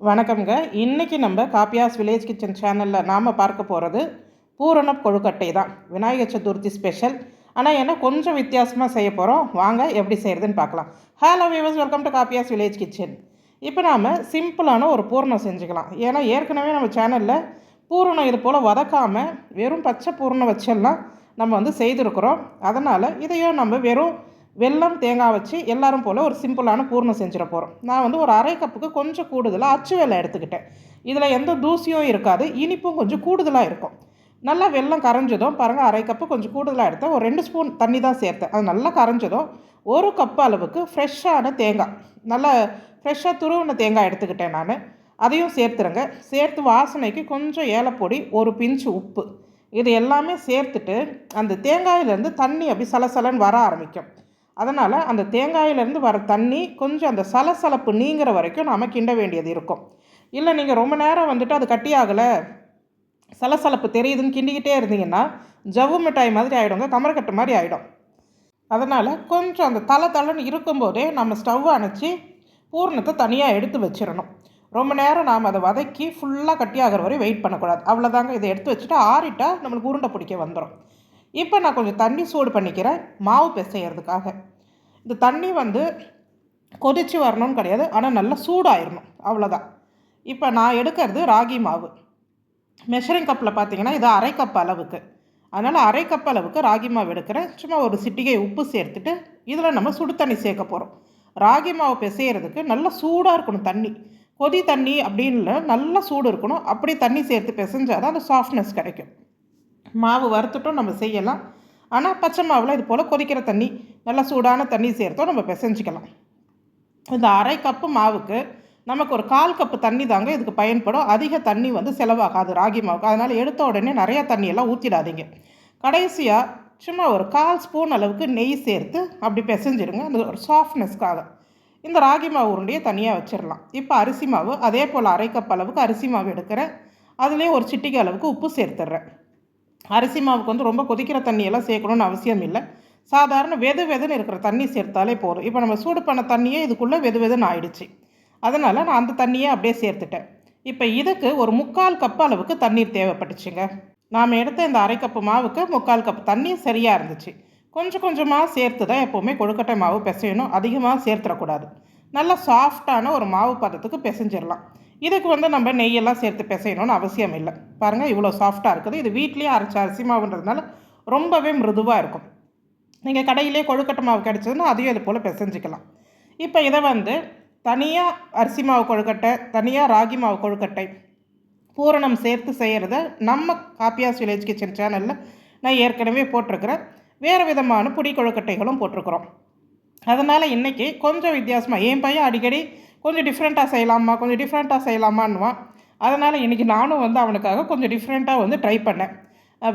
வணக்கம்ங்க. இன்னைக்கு நம்ம காப்பியாஸ் வில்லேஜ் கிச்சன் சேனலில் நாம் பார்க்க போகிறது பூரண கொழுக்கட்டை தான். விநாயகர் சதுர்த்தி ஸ்பெஷல். ஆனால் என்ன கொஞ்சம் வித்தியாசமாக செய்ய போகிறோம். வாங்க எப்படி செய்கிறதுன்னு பார்க்கலாம். Hello viewers, welcome to காப்பியாஸ் village kitchen. இப்போ நாம் சிம்பிளான ஒரு பூரணம் செஞ்சுக்கலாம். ஏன்னா ஏற்கனவே நம்ம சேனலில் பூரணம் இது போல் வதக்காமல் வெறும் பச்சை பூரணம் வச்செல்லாம் நம்ம செய்திருக்கிறோம். அதனால் இதையும் நம்ம வெறும் வெல்லம் தேங்காய் வச்சு எல்லாரும் போல் ஒரு சிம்பிளான பூர்ணம் செஞ்சிட போகிறோம். நான் ஒரு அரை கப்புக்கு கொஞ்சம் கூடுதலாக அச்சு வெல்லம் எடுத்துக்கிட்டேன். இதில் எந்த தூசியும் இருக்காது, இனிப்பும் கொஞ்சம் கூடுதலாக இருக்கும். நல்லா வெல்லம் கரைஞ்சதும் பாருங்கள், அரை கப்பு கொஞ்சம் கூடுதலாக எடுத்தேன். ஒரு 2 ஸ்பூன் தண்ணி தான் சேர்த்தேன். அது நல்லா கரைஞ்சதும் 1 கப் அளவுக்கு ஃப்ரெஷ்ஷான தேங்காய், நல்லா ஃப்ரெஷ்ஷாக துருவின தேங்காய் எடுத்துக்கிட்டேன் நான். அதையும் சேர்த்துருங்க. சேர்த்து வாசனைக்கு கொஞ்சம் ஏலப்பொடி, ஒரு பிஞ்சு உப்பு, இது எல்லாமே சேர்த்துட்டு அந்த தேங்காயிலேருந்து தண்ணி அப்படி சலசலன்னு வர ஆரம்பிக்கும். அதனால் அந்த தேங்காயிலேருந்து வர தண்ணி கொஞ்சம் அந்த சலசலப்பு நீங்கிற வரைக்கும் நாம் கிண்ட வேண்டியது இருக்கும். இல்லை நீங்கள் ரொம்ப நேரம் அது கட்டியாகலை, சலசலப்பு தெரியுதுன்னு கிண்டிக்கிட்டே இருந்தீங்கன்னா ஜவ்வு மிட்டாய் மாதிரி ஆகிடுங்க, கமரக்கட்டு மாதிரி ஆகிடும். அதனால் கொஞ்சம் அந்த தலைன்னு இருக்கும்போதே நம்ம ஸ்டவ்வை அணைச்சி பூர்ணத்தை தனியாக எடுத்து வச்சிடணும். ரொம்ப நேரம் நாம் அதை வதக்கி ஃபுல்லாக கட்டியாகிற வரை வெயிட் பண்ணக்கூடாது. அவ்வளோதாங்க. இதை எடுத்து வச்சுட்டு ஆறிட்டால் நம்மளுக்கு உருண்டை பிடிக்க வந்துடும். இப்போ நான் கொஞ்சம் தண்ணி சூடு பண்ணிக்கிறேன் மாவு பிசைகிறதுக்காக. இந்த தண்ணி கொதித்து வரணும்னு கிடையாது, ஆனால் நல்லா சூடாயிடணும், அவ்வளோதான். இப்போ நான் எடுக்கிறது ராகி மாவு. மெஷரிங் கப்பில் பார்த்தீங்கன்னா இது அரை கப் அளவுக்கு. அதனால் அரை கப் அளவுக்கு ராகி மாவு எடுக்கிறேன். சும்மா ஒரு சிட்டிகை உப்பு சேர்த்துட்டு இதில் நம்ம சுடு தண்ணி சேர்க்க போகிறோம். ராகி மாவு பிசைகிறதுக்கு நல்லா சூடாக இருக்கணும் தண்ணி. கொதி தண்ணி அப்படின்னு இல்லை, நல்லா சூடு இருக்கணும். அப்படி தண்ணி சேர்த்து பிசைஞ்சால் தான் அந்த சாஃப்ட்னஸ் கிடைக்கும். மாவு வறுத்துட்டும் நம்ம செய்யலாம். ஆனால் பச்சை மாவில் இது போல் கொதிக்கிற தண்ணி, நல்லா சூடான தண்ணி சேர்த்தோம் நம்ம பிசைஞ்சிக்கலாம். இந்த அரை கப்பு மாவுக்கு நமக்கு ஒரு 1/4 கப்பு தண்ணி தாங்க இதுக்கு பயன்படும். அதிக தண்ணி செலவாகாது ராகி மாவுக்கு. அதனால் எடுத்த உடனே நிறையா தண்ணியெல்லாம் ஊற்றிடாதீங்க. கடைசியாக சும்மா ஒரு 1/4 ஸ்பூன் அளவுக்கு நெய் சேர்த்து அப்படி பிசைஞ்சிடுங்க, அந்த ஒரு சாஃப்ட்னஸ்க்காக. இந்த ராகி மாவு உருண்டையை தனியாக வச்சிடலாம். இப்போ அரிசி மாவு அதே போல் அரை கப் அளவுக்கு அரிசி மாவு எடுக்கிறேன். அதுலேயே ஒரு சிட்டிகை அளவுக்கு உப்பு சேர்த்துட்றேன். அரிசி மாவுக்கு ரொம்ப கொதிக்கிற தண்ணியெல்லாம் சேர்க்கணுன்னு அவசியம் இல்லை. சாதாரண வெதுன்னு இருக்கிற தண்ணி சேர்த்தாலே போதும். இப்போ நம்ம சூடு பண்ண தண்ணியே இதுக்குள்ளே வெதுன்னு ஆயிடுச்சு. அதனால் நான் அந்த தண்ணியை அப்படியே சேர்த்துட்டேன். இப்போ இதுக்கு ஒரு 3/4 கப் அளவுக்கு தண்ணீர் தேவைப்பட்டுச்சுங்க. நாம் எடுத்த இந்த அரை கப்பு மாவுக்கு 3/4 கப் தண்ணி சரியாக இருந்துச்சு. கொஞ்சம் கொஞ்சமாக சேர்த்து தான் எப்போவுமே கொழுக்கட்டை மாவு பிசையணும், அதிகமாக சேர்த்துடக்கூடாது. நல்லா சாஃப்டான ஒரு மாவு பதத்துக்கு பிசைஞ்சிடலாம். இதுக்கு நம்ம நெய்யெல்லாம் சேர்த்து பிசையணும்னு அவசியம் இல்லை. பாருங்கள், இவ்வளோ சாஃப்டாக இருக்குது. இது வீட்லேயே அரைச்ச அரிசி மாவுன்றதுனால ரொம்பவே மிருதுவாக இருக்கும். நீங்கள் கடையிலே கொழுக்கட்டை மாவு கிடச்சதுன்னா அதையும் இது போல் பிசைஞ்சிக்கலாம். இப்போ இதை தனியாக அரிசி மாவு கொழுக்கட்டை, தனியாக ராகி மாவு கொழுக்கட்டை பூரணம் சேர்த்து செய்கிறத நம்ம காப்பியாஸ் வில்லேஜ் கிச்சன் சேனலில் நான் ஏற்கனவே போட்டிருக்கிறேன். வேறு விதமான புடி கொழுக்கட்டைகளும் போட்டிருக்கிறோம். அதனால் இன்றைக்கி கொஞ்சம் வித்தியாசமாக, என் பையன் அடிக்கடி கொஞ்சம் டிஃப்ரெண்ட்டாக செய்யலாமான்னுவான். அதனால் இன்றைக்கி நானும் அவனுக்காக கொஞ்சம் டிஃப்ரெண்ட்டாக ட்ரை பண்ணேன்.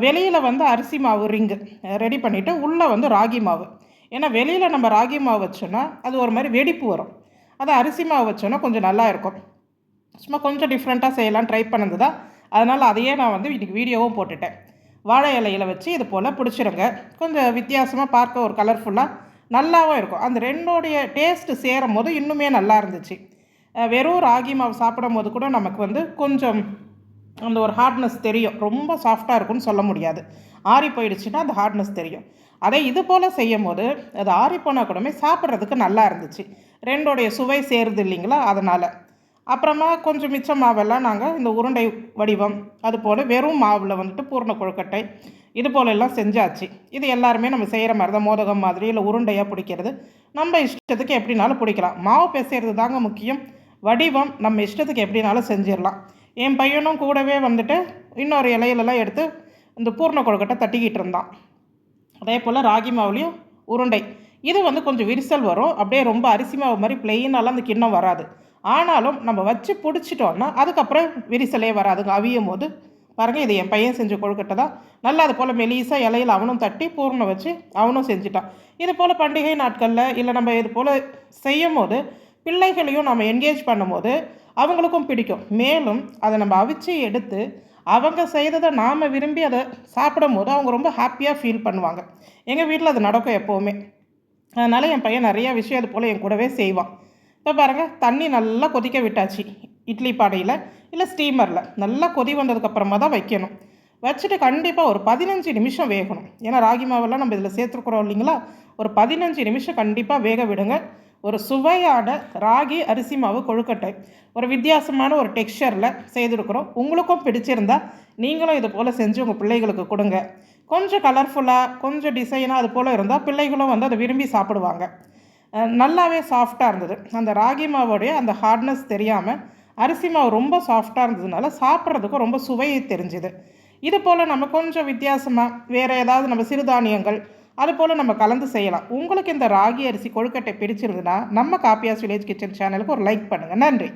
வெளியில் அரிசி மாவு ரிங்கு ரெடி பண்ணிவிட்டு உள்ளே ராகி மாவு. ஏன்னா வெளியில் நம்ம ராகி மாவு வச்சோன்னா அது ஒரு மாதிரி வெடிப்பு வரும். அது அரிசி மாவு வச்சோன்னா கொஞ்சம் நல்லா இருக்கும். சும்மா கொஞ்சம் டிஃப்ரெண்ட்டாக செய்யலாம் ட்ரை பண்ணது தான். அதனால் அதையே நான் இன்றைக்கி வீடியோவும் போட்டுட்டேன். வாழை இலையில் வச்சு இது போல் பிடிச்சிருங்க. கொஞ்சம் வித்தியாசமாக பார்க்க ஒரு கலர்ஃபுல்லாக நல்லாவும் இருக்கும். அந்த ரெண்டோடைய டேஸ்ட்டு சேரும் போது இன்னுமே நல்லா இருந்துச்சு. வெறும் ராகி மாவு சாப்பிடும் போது கூட நமக்கு கொஞ்சம் அந்த ஒரு ஹார்ட்னஸ் தெரியும். ரொம்ப சாஃப்டாக இருக்குன்னு சொல்ல முடியாது. ஆறி போயிடுச்சுன்னா அந்த ஹார்ட்னஸ் தெரியும். அதே இது போல் செய்யும் போது அது ஆறி போனால் கூடமே சாப்பிட்றதுக்கு நல்லா இருந்துச்சு. ரெண்டோடைய சுவை சேருது இல்லைங்களா, அதனால். அப்புறமா கொஞ்சம் மிச்ச மாவெல்லாம் நாங்கள் இந்த உருண்டை வடிவம், அதுபோல் வெறும் மாவில் பூரண கொழுக்கட்டை இது போல எல்லாம் செஞ்சாச்சு. இது எல்லாருமே நம்ம செய்கிற மாதிரி தான். மோதகம் மாதிரி இல்லை உருண்டையாக பிடிக்கிறது நம்ம இஷ்டத்துக்கு எப்படினாலும் பிடிக்கலாம். மாவு பிசைறது தாங்க முக்கியம். வடிவம் நம்ம இஷ்டத்துக்கு எப்படினாலும் செஞ்சிடலாம். என் பையனும் கூடவே இன்னொரு இலையிலலாம் எடுத்து இந்த பூர்ண கொழுக்கட்டை தட்டிக்கிட்டு இருந்தான். அதே போல் ராகி மாவுலேயும் உருண்டை. இது கொஞ்சம் விரிசல் வரும். அப்படியே ரொம்ப அரிசி மாவு மாதிரி பிளெயினாலாம் அந்த கிண்ணம் வராது. ஆனாலும் நம்ம வச்சு பிடிச்சிட்டோன்னா அதுக்கப்புறம் விரிசலே வராதுங்க அவியும் போது. பாருங்கள், இது என் பையன் செஞ்ச கொழுக்கட்டை தான். நல்லா அது போல் மெலிசாக இலையில் அவனும் தட்டி பூர்ணம் வச்சு அவனும் செஞ்சுட்டான். இது போல் பண்டிகை நாட்களில் இல்லை நம்ம இது போல் செய்யும் போது பிள்ளைகளையும் நம்ம என்கேஜ் பண்ணும்போது அவங்களுக்கும் பிடிக்கும். மேலும் அதை நம்ம அவிச்சு எடுத்து அவங்க செய்ததை நாம் விரும்பி அதை சாப்பிடும் போது அவங்க ரொம்ப ஹாப்பியாக ஃபீல் பண்ணுவாங்க. எங்கள் வீட்டில் அது நடக்கும் எப்போவுமே. அதனால் என் பையன் நிறையா விஷயம் அது போல் என் கூடவே செய்வான். இப்போ பாருங்கள், தண்ணி நல்லா கொதிக்க விட்டாச்சு. இட்லி பானையில் இல்லை ஸ்டீமரில் நல்லா கொதி வந்ததுக்கப்புறமா தான் வைக்கணும். வச்சுட்டு கண்டிப்பாக ஒரு 15 நிமிஷம் வேகணும். ஏன்னா ராகி மாவெல்லாம் நம்ம இதில் சேர்த்துருக்குறோம் இல்லைங்களா, ஒரு 15 நிமிஷம் கண்டிப்பாக வேக விடுங்க. ஒரு சுவையான ராகி அரிசி மாவு கொழுக்கட்டை ஒரு வித்தியாசமான ஒரு டெக்ஸ்சரில் செய்திருக்கிறோம். உங்களுக்கும் பிடிச்சிருந்தா நீங்களும் இது போல் செஞ்சு உங்கள் பிள்ளைகளுக்கு கொடுங்க. கொஞ்சம் கலர்ஃபுல்லாக கொஞ்சம் டிசைனாக அது போல் இருந்தால் பிள்ளைகளும் வந்து அதை விரும்பி சாப்பிடுவாங்க. நல்லாவே சாஃப்டாக இருந்தது. அந்த ராகி மாவோடைய அந்த ஹார்ட்னஸ் தெரியாமல் அரிசி மாவு ரொம்ப சாஃப்டாக இருந்ததுனால சாப்பிட்றதுக்கும் ரொம்ப சுவையை தெரிஞ்சுது. இது போல் நம்ம கொஞ்சம் வித்தியாசமாக வேறு ஏதாவது நம்ம சிறுதானியங்கள் அது போல் நம்ம கலந்து செய்யலாம். உங்களுக்கு இந்த ராகி அரிசி கொழுக்கட்டை பிடிச்சிருந்ததுன்னா நம்ம காப்பியாஸ் வில்லேஜ் கிச்சன் சேனலுக்கு ஒரு லைக் பண்ணுங்கள். நன்றி.